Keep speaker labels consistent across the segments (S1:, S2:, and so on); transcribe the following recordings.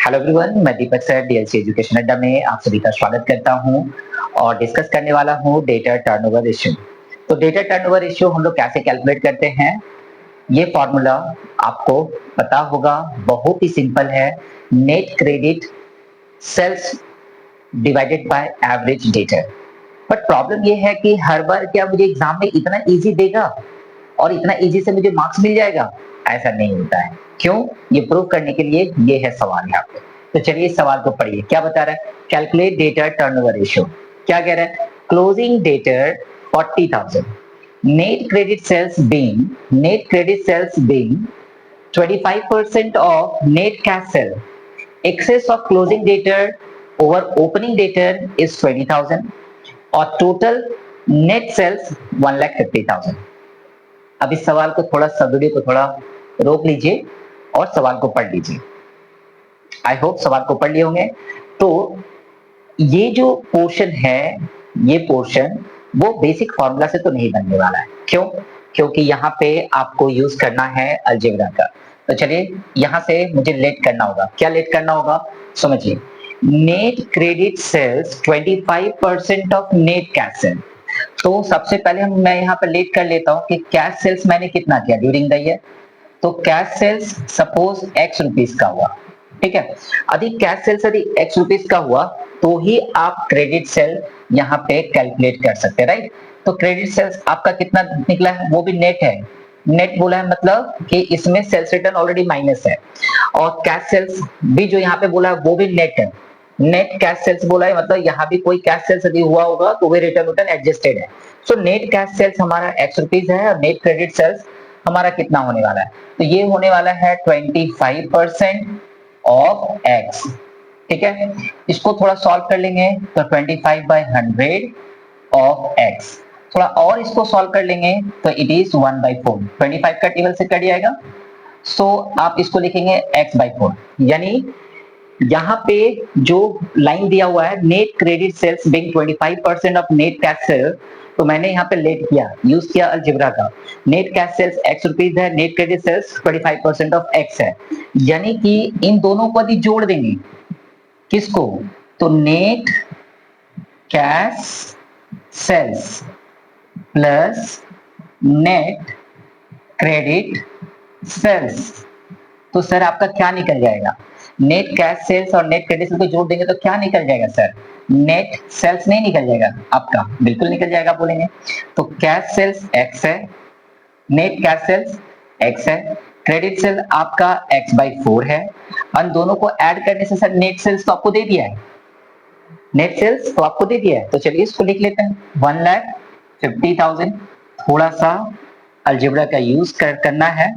S1: Hello everyone, मैं दीपक sir DLC education अड्डा में आप सभी का स्वागत करता हूं और डिस्कस करने वाला हूं डेटा टर्नओवर रेशियो। तो डेटा टर्नओवर रेशियो हम लोग कैसे कैलकुलेट करते हैं, ये फॉर्मूला आपको पता होगा, बहुत ही सिंपल है। Net credit sales divided by average debtor. But problem ये है कि हर बार क्या मुझे एग्जाम में इतना इजी देगा और इतना इजी से मुझे मार्क्स मिल जाएगा? ऐसा नहीं होता है। क्यों? ये प्रूव करने के लिए ये है सवाल यहाँ पे। तो चलिए इस सवाल को पढ़िए। क्या बता रहा है? Calculate data turnover ratio. क्या कह रहा है? Closing debtor 40,000, net credit sales being 25% of net cash cell, excess of closing dater over opening dater is 20,000 और टोटल नेट सेल्स 1,50,000। अब इस सवाल को थोड़ा सा, वीडियो को थोड़ा रोक लीजिए और सवाल को पढ़ लीजिए। आई होप सवाल को पढ़ लिए होंगे। तो ये जो पोर्शन है, ये पोर्शन वो बेसिक फॉर्मूला से तो नहीं बनने वाला है। क्यों? क्योंकि यहाँ पे आपको यूज करना है अलजेब्रा का। तो चलिए यहाँ से मुझे लेट करना होगा। क्या लेट करना होगा समझिए। Net credit sales 25% of net cash sale. तो सबसे पहले मैं यहाँ पे लेट कर लेता हूँ कि कैश सेल्स मैंने कितना किया ड्यूरिंग द ईयर। तो cash sales suppose x rupees का हुआ, ठीक है। अधिक कैश सेल्स यदि x रुपीस का हुआ तो ही आप क्रेडिट सेल यहाँ पे कैलकुलेट कर सकते हैं, राइट। तो क्रेडिट सेल्स आपका कितना निकला है, वो भी नेट है। नेट बोला है मतलब कि इसमें सेल्स रिटर्न ऑलरेडी माइनस है, और कैश सेल्स भी जो यहाँ पे बोला है वो भी नेट है। नेट कैश सेल्स बोला है मतलब यहाँ भी कोई कैश सेल्स यदि हुआ होगा तो वो रिटर्न एडजस्टेड है। सो नेट कैश सेल्स हमारा x रुपीस है और नेट क्रेडिट सेल्स हमारा कितना होने वाला है? तो ये होने वाला है 25% ऑफ x, ठीक है। इसको थोड़ा सॉल्व कर लेंगे तो 25/100 ऑफ x। थोड़ा और इसको सॉल्व कर लेंगे तो इट इज 1/4। 25 का टेबल से कट जाएगा, सो आप इसको लिखेंगे x/4। यानी यहाँ पे जो लाइन दिया हुआ है net credit sales being 25% of net cash sale, तो मैंने यहाँ पे लेट किया, यूज किया अलजेब्रा का। Net cash sales x rupees है, net credit sales 25% of x है। यानी कि इन दोनों को यदि जोड़ देंगे, किसको? तो net cash sales plus net credit sales, तो सर आपका क्या निकल जाएगा? नेट कैश सेल्स और नेट क्रेडिट सेल्स को जोड़ देंगे तो क्या निकल जाएगा सर? नेट सेल्स नहीं निकल जाएगा आपका? बिल्कुल निकल जाएगा बोलेंगे। तो कैश सेल्स x है, नेट कैश सेल्स x है, क्रेडिट सेल आपका x/4 है। और दोनों को ऐड करने से सर नेट सेल्स तो आपको दे दिया है, नेट सेल्स तो आपको दे दिया है। तो चलिए इसको लिख लेते हैं 1,50,000। थोड़ा सा अलजेब्रा का यूज करना है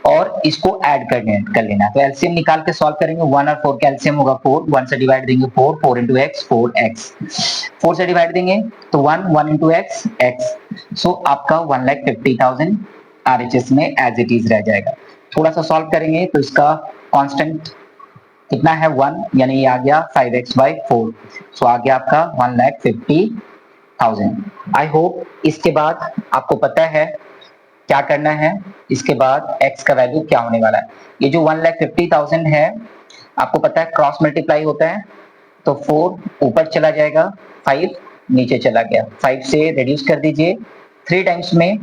S1: और इसको ऐड कर लेना है। तो एलसीएम निकाल के सॉल्व करेंगे। 1 और 4 का एलसीएम होगा 4, 1 से डिवाइड देंगे 4, 4 into x 4x, 4 से डिवाइड देंगे तो 1, 1 into x x। सो आपका 1,50,000 आरएचएस में एज इट इज रह जाएगा। थोड़ा सा सॉल्व करेंगे तो इसका कांस्टेंट कितना है 1, यानी ये आ गया 5x/4। सो आ गया आपका 1,50,000। आई होप इसके बाद आपको पता है क्या करना है। इसके बाद x का वैल्यू क्या होने वाला है। ये जो 1,50,000 है, आपको पता है क्रॉस मल्टीप्लाई होता है, तो 4 ऊपर चला जाएगा, 5 नीचे चला गया। 5 से रिड्यूस कर दीजिए 3 टाइम्स में,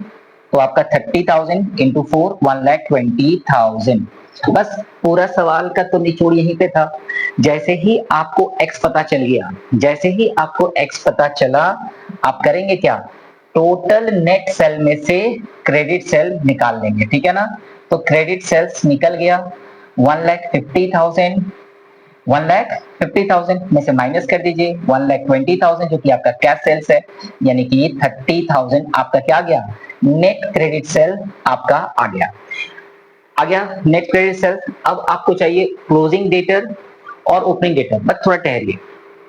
S1: तो आपका 30,000 इंटू 4 1,20,000। बस पूरा सवाल का तो निचोड़ यहीं पे था। जैसे ही आपको x पता चल गया, जैसे ही आपको x पता चला, आप करेंगे क्या? टोटल नेट सेल में से क्रेडिट सेल निकाल लेंगे, ठीक है ना। तो क्रेडिट सेल्स निकल गया 1,50,000, 1,50,000 में से माइनस कर दीजिए 1,20,000 जो कि आपका कैश सेल्स है, यानी कि 30,000 आपका क्या आ गया? नेट क्रेडिट सेल आपका आ गया। Net credit sale. अब आपको चाहिए क्लोजिंग डेटर और ओपनिंग डेटर। बस थोड़ा ठहरिए।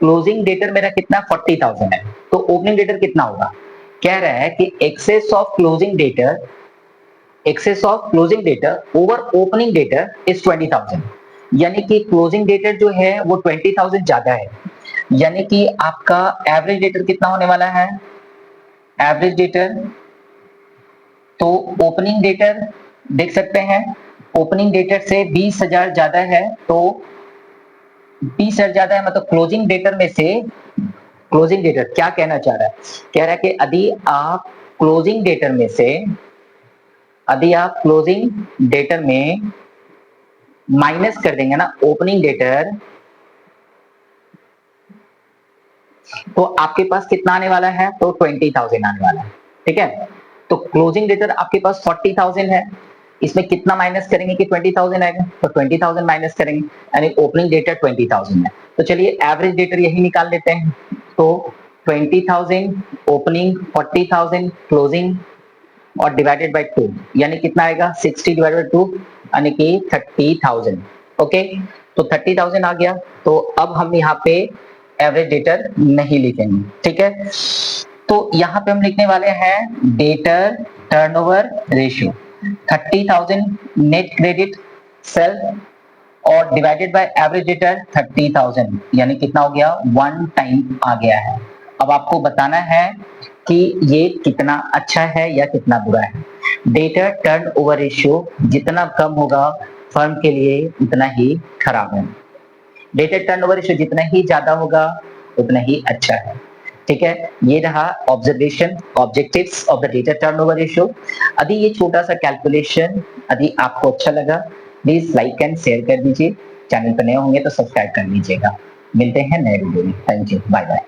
S1: क्लोजिंग डेटर मेरा कितना 40,000 है, तो ओपनिंग डेटर कितना होगा? कह रहा है कि excess of closing debtor over opening debtor is 20,000। यानी कि क्लोजिंग डेटर जो है वो 20,000 ज्यादा है। यानी कि आपका एवरेज डेटर कितना होने वाला है? एवरेज डेटर, तो ओपनिंग डेटर देख सकते हैं, ओपनिंग डेटर से 20,000 ज्यादा है, तो बी सर ज्यादा है, मतलब क्लोजिंग डेटर में से, क्लोजिंग डेटर क्या कहना चाह रहा है, कह रहा है कि यदि आप क्लोजिंग डेटर में से, यदि आप क्लोजिंग डेटर में माइनस कर देंगे ना ओपनिंग डेटर, तो आपके पास कितना आने वाला है, तो 20,000 आने वाला है। ठीक है, तो क्लोजिंग डेटर आपके पास 40,000 है, इसमें कितना माइनस करेंगे कि 20,000 आएगा, तो 20,000 माइनस करेंगे, यानी ओपनिंग डेटर 20,000 है। तो चलिए एवरेज डेटर यही निकाल लेते हैं। तो 20,000 ओपनिंग, 40,000 क्लोजिंग और डिवाइडेड बाय 2, यानी कितना आएगा, 60 डिवाइडेड बाय 2, यानी कि 30,000। ओके, तो 30,000 आ गया। तो अब हम यहाँ पे एवरेज डेटर नहीं लिखेंगे। ठीक है, तो यहाँ पे हम लिखने वाले हैं debtor turnover ratio 30,000 net credit sale और डिवाइडेड बाय एवरेज डेटर 30,000, यानी कितना हो गया, 1 टाइम आ गया है। अब आपको बताना है कि ये कितना अच्छा है या कितना बुरा है। डेटर टर्न ओवर रेशियो जितना कम होगा फर्म के लिए उतना ही खराब है, डेटर टर्नओवर रेशियो जितना ही ज्यादा होगा उतना ही अच्छा है। ठीक है, ये रहा observation objectives of the data turnover ratio. यदि ये छोटा सा कैलकुलेशन यदि आपको अच्छा लगा, प्लीज लाइक एंड शेयर कर दीजिए, चैनल पर नए होंगे तो सब्सक्राइब कर लीजिएगा। मिलते हैं नए वीडियो में, थैंक यू, बाय बाय।